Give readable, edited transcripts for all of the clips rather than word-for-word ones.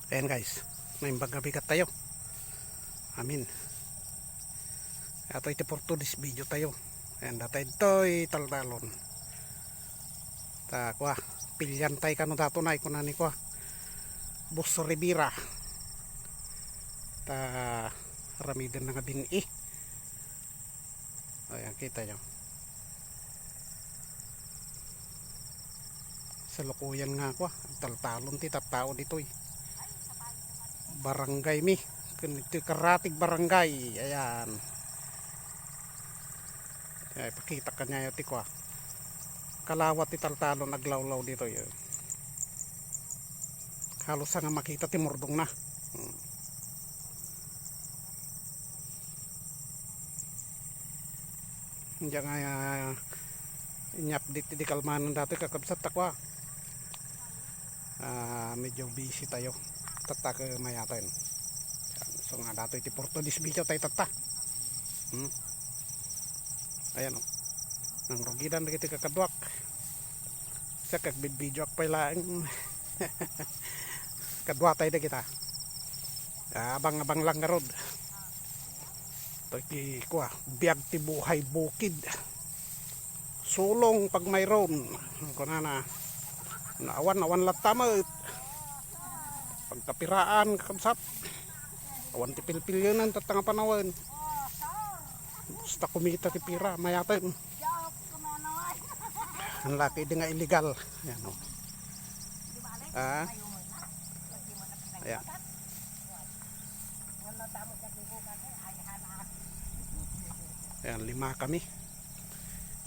Ayan guys, may bigat tayo. Amin. Ato iti for today's video tayo. Ayan datay ito'y taltalon. Ta kwa, pilyan tayo kano dato na ikunani kwa. Bus Rivera. Ta ramidan na nga bini. Ayan kita nyo. Sa lukuyan nga kwa, taltalon ti tao dito eh. Barangay mi ito Karatig barangay. Ayan ay pakita kanya yung tikwa kalawat ti taltalon naglawlaw dito yun. Halos nga makita ti murdong na. Hindi nga inyapdate di kalmanan dati kakabsat takwa. Medyo busy tayo tatak mayatin. So nga dato iti porto dis video tayo tata. Ayan o. Nang rugidan na kita kakadwak. Sa kagbid-video ak pala. Kadwa tayo na kita. Abang-abang lang nga rod. Ito iti kuha. Biag ti buhay bukid. Sulong pag mayroon. Kuna na. Naawan latamot. Pagkapiraan kakabsat. Awan ti pilpilyonan tatang panawan. Basta kumita ti pira mayatin. Ang laki di nga illegal. Ayan o. Ayan. Ayan, 5 kami.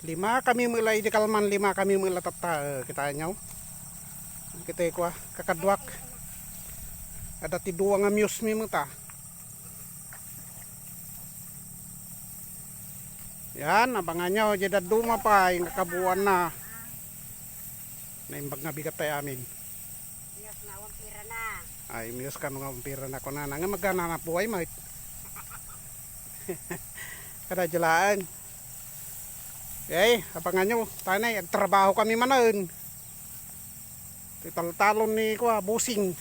5 kami mula di kalman, 5 kami mula tata kita nyaw. Kita ko kakadwak. Ada ti 2 nga muse mi muta. Yan, abangan nyo, jeda duma pa yung kakabuan na. Naimbag nga bigat tayo amin. Miyos na wampira na. Ay, miyos ka nga wampira na ko na. Nga magana na po ay mait. Kada jalaan. Okay, abangan nyo. Tanay, agtrabaho kami manan. Tital-talon ni ko busing.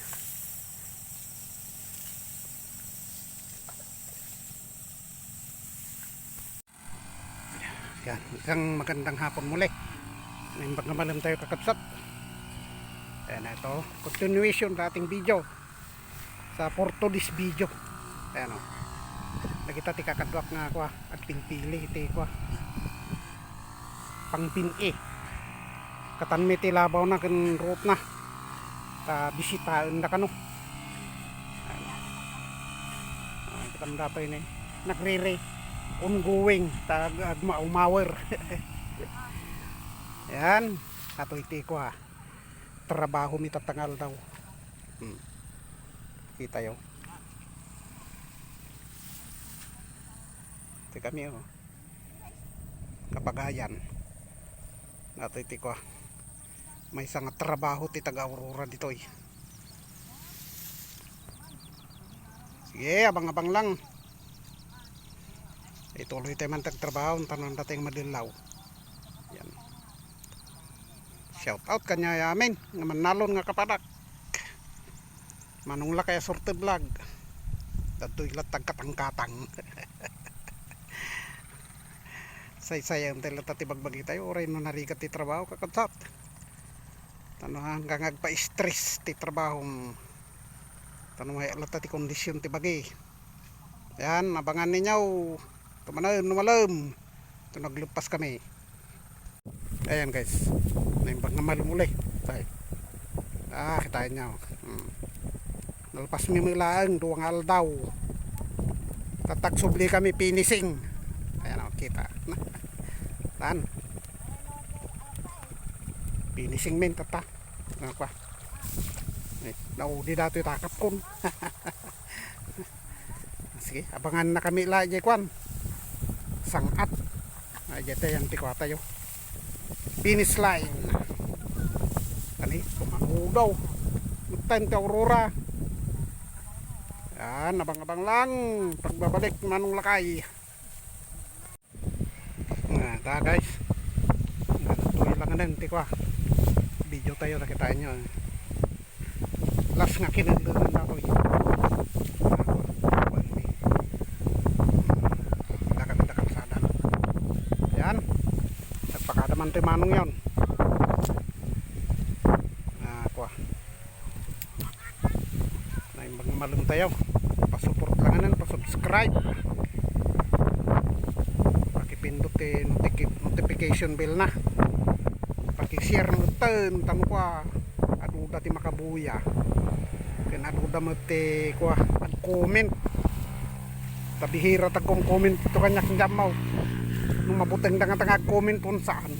Yan, isang magandang hapon muli. Naimbag na malam tayo kakabsat. Ayan na ito, continuation sa ating video sa for today's video. Ayan o, nakita ti kakadwak nga ako at pingpili ti ko pang pin-e katanmi ti labaw na kan root na ta bisitaan na kano. Ayan kita dato yun nagrire ongoing tag umawer. Yan ato iti ko trabaho mi tatangal daw. Kita yo iti kami kapagayan ato iti ko may isang trabaho ti taga Aurora dito eh. Sige abang-abang lang. Ituloy tayo man tagtrabaho tanon dating madilaw. Yan. Shout out kanya yamin nga manalon nga kapadak. Manungla kaya sorte vlog. Datoy latag katang-katang. Say-sayang tayo latati bagbagi tayo. Oray no narigat ti trabaho kakabsat. Tano hanggang agpa-stress ti trabaho. Tano may latati kondisyon ti bagi. Yan abangan ninyo. Tumanan numalam. Ito naglupas kami. Ayan guys. Naimbag na malumuli. Kitain nyo. Nalpas mi milaan. 2 aldaw. Tatagsubli kami finishing. Ayan o kita. Tan. Finishing men tata. Nga kwa. Naudi dato itakap kun. Sige abangan na kami lagi kwan. Sangat ay jete yang tikwa tayo finish line kani kumanudaw magtan ti Aurora. Yan abang-abang lang pagbabalik manong lakay. Ta guys tuloy lang din tikwa video tayo nakita nyo last nga kinaglangan na ito. Hindi kami na kalsada. Yan. Nagpakadaman tayo manong yun. Naimag malum tayo. Pasupport lang nan, pasubscribe. Pakipindot notification bell na. Pakishare mo ten tamo kwa. Aduda ti makabuya. Ken aduda mo ti kwa ad comment. Tabihira tag kong comment to kanyak jamaw. Nung mabuteng tanga comment pun saan.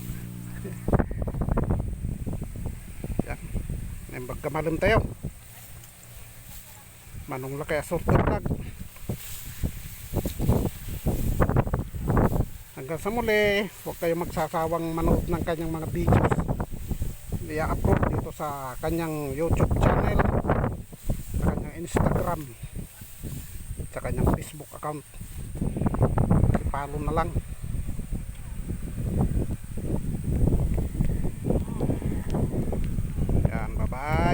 Yan. Naimag kamalum tayo. Manong laki asort vlog. Hanggang sa muli, huwag kayong magsasawang manood ng kanyang mga videos. I-upload dito sa kanyang YouTube channel, sa kanyang Instagram, sa kanyang Facebook account. I-follow na lang. Yan, bye bye.